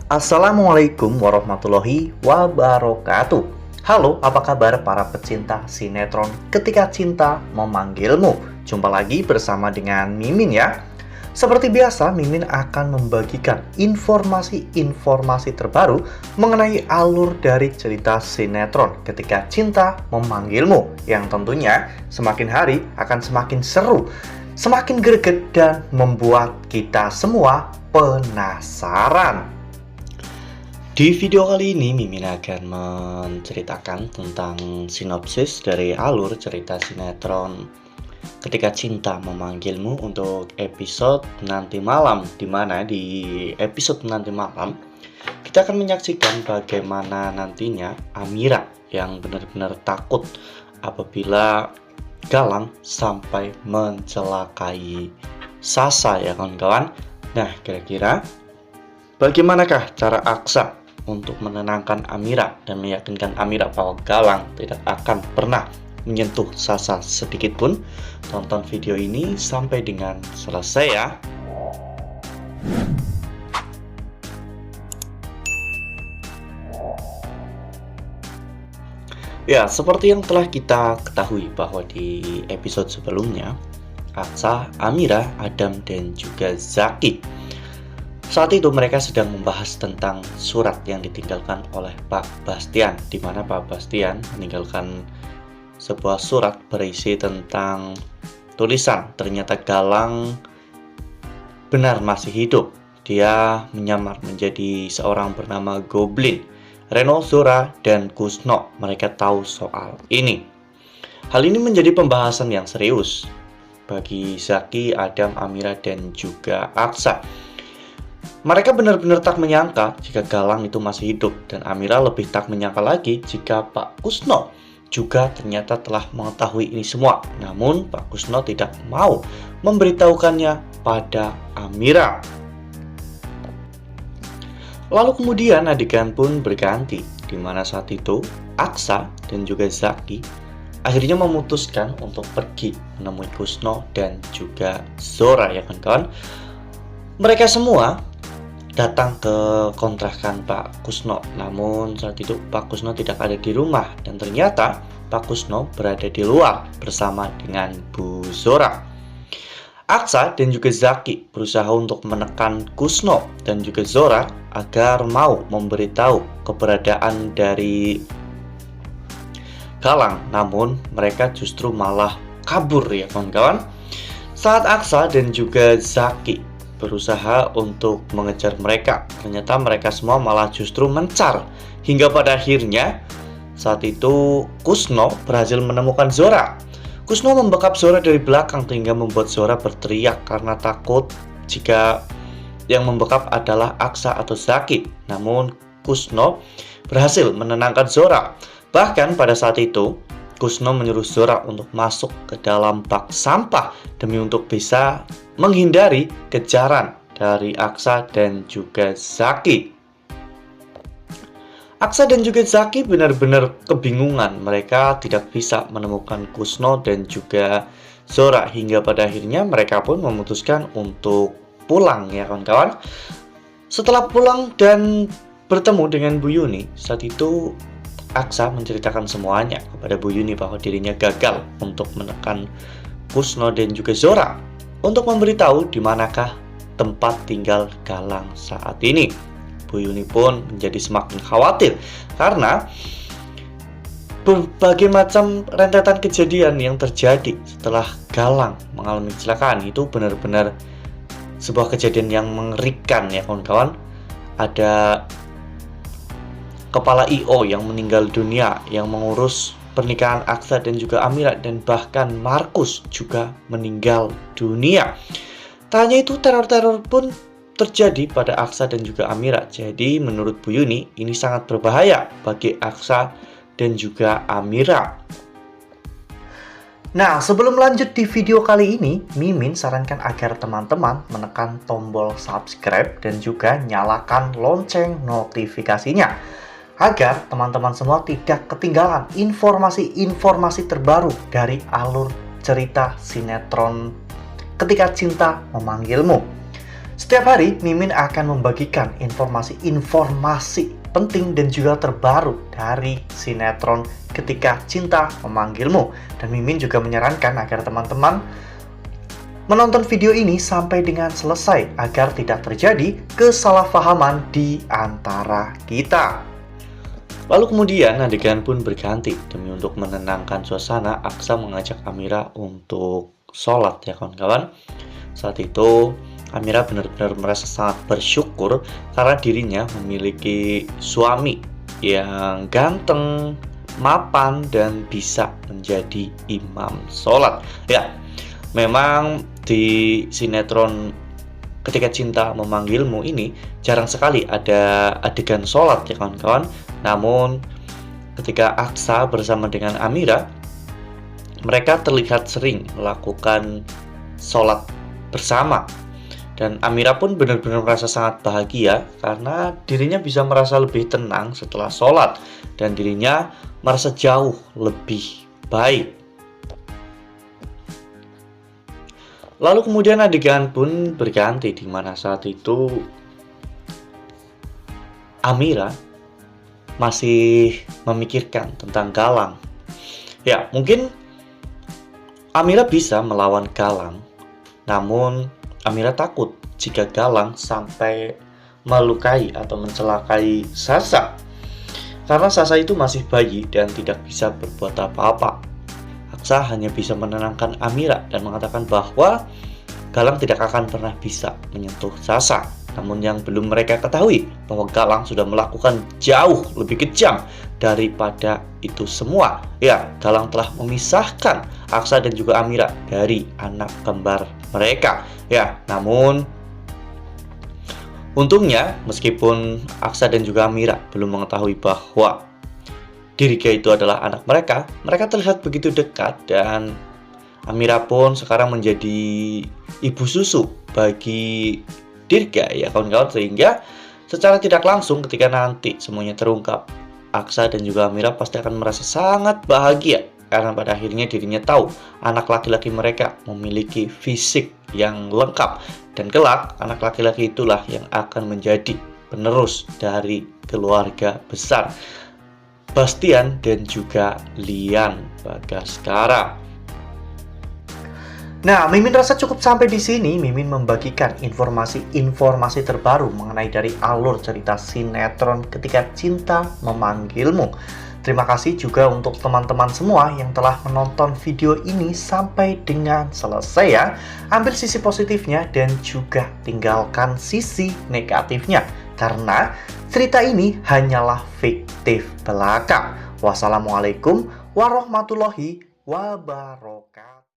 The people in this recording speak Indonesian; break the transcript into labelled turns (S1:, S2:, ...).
S1: Assalamualaikum warahmatullahi wabarakatuh. Halo, apa kabar para pecinta sinetron Ketika Cinta Memanggilmu? Jumpa lagi bersama dengan Mimin ya. Seperti biasa, Mimin akan membagikan informasi-informasi terbaru mengenai alur dari cerita sinetron Ketika Cinta Memanggilmu, yang tentunya semakin hari akan semakin seru, semakin greget, dan membuat kita semua penasaran. Di video kali ini, Mimin akan menceritakan tentang sinopsis dari alur cerita sinetron Ketika Cinta Memanggilmu untuk episode nanti malam, di mana di episode nanti malam kita akan menyaksikan bagaimana nantinya Amira yang benar-benar takut apabila Galang sampai mencelakai Sasa ya kawan-kawan. Nah, kira-kira bagaimanakah cara Aksa untuk menenangkan Amira dan meyakinkan Amira bahwa Galang tidak akan pernah menyentuh Sasa sedikit pun? Tonton video ini sampai dengan selesai ya. Ya, seperti yang telah kita ketahui bahwa di episode sebelumnya, Aksa, Amira, Adam, dan juga Zaki, saat itu mereka sedang membahas tentang surat yang ditinggalkan oleh Pak Bastian, di mana Pak Bastian meninggalkan sebuah surat berisi tentang tulisan ternyata Galang benar masih hidup. Dia menyamar menjadi seorang bernama Goblin. Reno, Zora, dan Kusno mereka tahu soal ini. Hal ini menjadi pembahasan yang serius bagi Zaki, Adam, Amira, dan juga Aksa. Mereka benar-benar tak menyangka jika Galang itu masih hidup, dan Amira lebih tak menyangka lagi jika Pak Kusno juga ternyata telah mengetahui ini semua. Namun Pak Kusno tidak mau memberitahukannya pada Amira. Lalu kemudian adegan pun berganti, di mana saat itu Aksa dan juga Zaki akhirnya memutuskan untuk pergi menemui Kusno dan juga Zora ya kan. Mereka semua datang ke kontrakan Pak Kusno, namun saat itu Pak Kusno tidak ada di rumah, dan ternyata Pak Kusno berada di luar bersama dengan Bu Zora. Aksa dan juga Zaki berusaha untuk menekan Kusno dan juga Zora agar mau memberitahu keberadaan dari Galang, namun mereka justru malah kabur ya kawan-kawan. Saat Aksa dan juga Zaki berusaha untuk mengejar mereka, ternyata mereka semua malah justru mencar, hingga pada akhirnya saat itu Kusno berhasil menemukan Zora. Kusno membekap Zora dari belakang sehingga membuat Zora berteriak karena takut jika yang membekap adalah Aksa atau Zaki. Namun Kusno berhasil menenangkan Zora. Bahkan pada saat itu Kusno menyuruh Zora untuk masuk ke dalam bak sampah demi untuk bisa menghindari kejaran dari Aksa dan juga Zaki. Aksa dan juga Zaki benar-benar kebingungan. Mereka tidak bisa menemukan Kusno dan juga Zora, hingga pada akhirnya mereka pun memutuskan untuk pulang ya kawan-kawan. Setelah pulang dan bertemu dengan Bu Yuni, saat itu Aksa menceritakan semuanya kepada Bu Yuni bahwa dirinya gagal untuk menekan Kusno dan juga Zora, untuk memberitahu di manakah tempat tinggal Galang saat ini. Bu Yuni pun menjadi semakin khawatir karena berbagai macam rentetan kejadian yang terjadi setelah Galang mengalami kecelakaan itu benar-benar sebuah kejadian yang mengerikan ya kawan-kawan. Ada kepala IO yang meninggal dunia yang mengurus pernikahan Aksa dan juga Amira, dan bahkan Markus juga meninggal dunia. Tak hanya itu, teror-teror pun terjadi pada Aksa dan juga Amira. Jadi menurut Bu Yuni ini sangat berbahaya bagi Aksa dan juga Amira. Nah, sebelum lanjut di video kali ini, Mimin sarankan agar teman-teman menekan tombol subscribe dan juga nyalakan lonceng notifikasinya, agar teman-teman semua tidak ketinggalan informasi-informasi terbaru dari alur cerita sinetron Ketika Cinta Memanggilmu. Setiap hari, Mimin akan membagikan informasi-informasi penting dan juga terbaru dari sinetron Ketika Cinta Memanggilmu. Dan Mimin juga menyarankan agar teman-teman menonton video ini sampai dengan selesai agar tidak terjadi kesalahpahaman di antara kita. Lalu kemudian adegan pun berganti. Demi untuk menenangkan suasana, Aksa mengajak Amira untuk sholat ya kawan-kawan. Saat itu Amira benar-benar merasa sangat bersyukur karena dirinya memiliki suami yang ganteng, mapan, dan bisa menjadi imam sholat. Ya, memang di sinetron Ketika Cinta Memanggilmu ini jarang sekali ada adegan sholat ya kawan-kawan. Namun ketika Aksa bersama dengan Amira, mereka terlihat sering melakukan sholat bersama. Dan Amira pun benar-benar merasa sangat bahagia karena dirinya bisa merasa lebih tenang setelah sholat dan dirinya merasa jauh lebih baik. Lalu kemudian adegan pun berganti di mana saat itu Amira masih memikirkan tentang Galang. Ya, mungkin Amira bisa melawan Galang, namun Amira takut jika Galang sampai melukai atau mencelakai Sasa. Karena Sasa itu masih bayi dan tidak bisa berbuat apa-apa. Aksa hanya bisa menenangkan Amira dan mengatakan bahwa Galang tidak akan pernah bisa menyentuh Sasa. Namun yang belum mereka ketahui bahwa Galang sudah melakukan jauh lebih kejam daripada itu semua. Ya, Galang telah memisahkan Aksa dan juga Amira dari anak kembar mereka. Ya, namun untungnya meskipun Aksa dan juga Amira belum mengetahui bahwa Dirga itu adalah anak mereka, mereka terlihat begitu dekat dan Amira pun sekarang menjadi ibu susu bagi Dirga ya kawan-kawan, sehingga secara tidak langsung ketika nanti semuanya terungkap, Aksa dan juga Amira pasti akan merasa sangat bahagia karena pada akhirnya dirinya tahu anak laki-laki mereka memiliki fisik yang lengkap dan kelak anak laki-laki itulah yang akan menjadi penerus dari keluarga besar Bastian dan juga Lian Bagaskara. Nah, Mimin rasa cukup sampai di sini. Mimin membagikan informasi-informasi terbaru mengenai dari alur cerita sinetron Ketika Cinta Memanggilmu. Terima kasih juga untuk teman-teman semua yang telah menonton video ini sampai dengan selesai ya. Ambil sisi positifnya dan juga tinggalkan sisi negatifnya. Karena cerita ini hanyalah fiktif belaka. Wassalamualaikum warahmatullahi wabarakatuh.